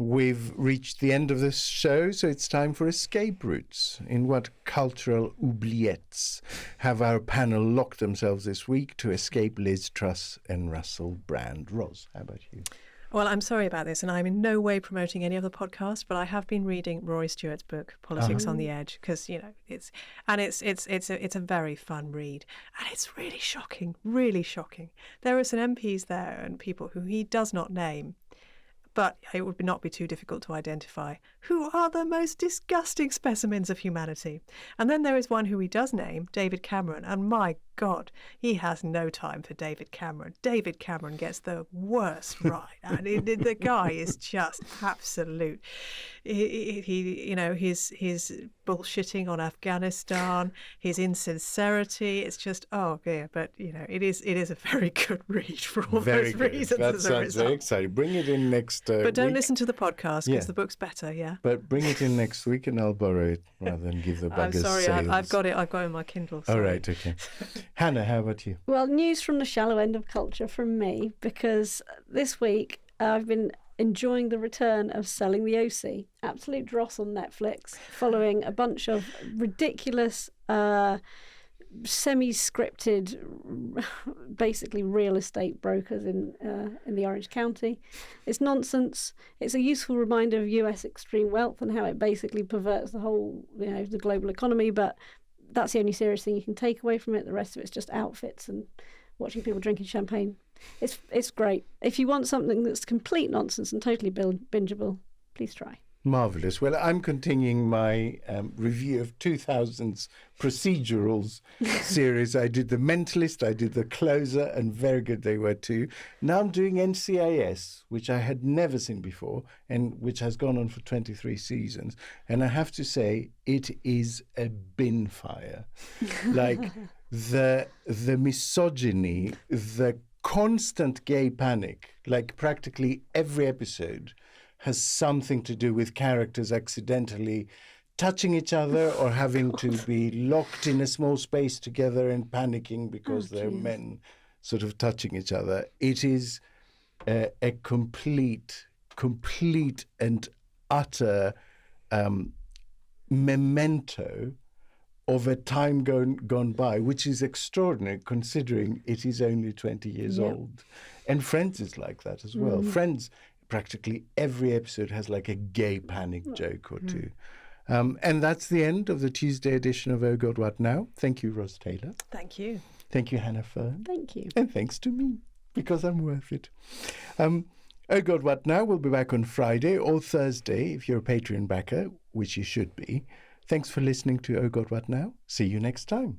We've reached the end of this show, so it's time for escape routes. In what cultural oubliettes have our panel locked themselves this week to escape Liz Truss and Russell Brand? Ros, how about you? Well, I'm sorry about this, and I'm in no way promoting any other podcast, but I have been reading Rory Stewart's book, Politics on the Edge, because it's a very fun read, and it's really shocking, really shocking. There are some MPs there and people who he does not name, but it would not be too difficult to identify, who are the most disgusting specimens of humanity. And then there is one who he does name, David Cameron, and my God, he has no time for David Cameron. David Cameron gets the worst right, and the guy is just absolute. His bullshitting on Afghanistan, his insincerity. It's just but it is a very good read for all those reasons. That sounds very exciting. Bring it in next. But don't week. Listen to the podcast because the book's better. Yeah. But bring it in next week, and I'll borrow it rather than give the buggers. I'm sorry, sales. I've got it on my Kindle. Sorry. All right, okay. Hannah, how about you? Well, news from the shallow end of culture from me, because this week I've been enjoying the return of Selling the OC. Absolute dross on Netflix, following a bunch of ridiculous, semi-scripted, basically real estate brokers in the Orange County. It's nonsense. It's a useful reminder of US extreme wealth and how it basically perverts the whole, the global economy, but that's the only serious thing you can take away from it. The rest of it's just outfits and watching people drinking champagne. It's great. If you want something that's complete nonsense and totally bingeable, please try. Marvellous. Well, I'm continuing my review of 2000's procedurals series. I did The Mentalist, I did The Closer, and very good they were too. Now I'm doing NCIS, which I had never seen before, and which has gone on for 23 seasons. And I have to say, it is a bin fire. Like, the misogyny, the constant gay panic, like practically every episode has something to do with characters accidentally touching each other or having to be locked in a small space together and panicking because they're men sort of touching each other. It is a complete and utter memento of a time gone by, which is extraordinary considering it is only 20 years old. And Friends is like that as well. Friends, practically every episode has like a gay panic joke or two. And that's the end of the Tuesday edition of Oh God, What Now? Thank you, Ros Taylor. Thank you. Thank you, Hannah Fern. Thank you. And thanks to me, because I'm worth it. Oh God, What Now? We'll be back on Friday or Thursday if you're a Patreon backer, which you should be. Thanks for listening to Oh God, What Now? See you next time.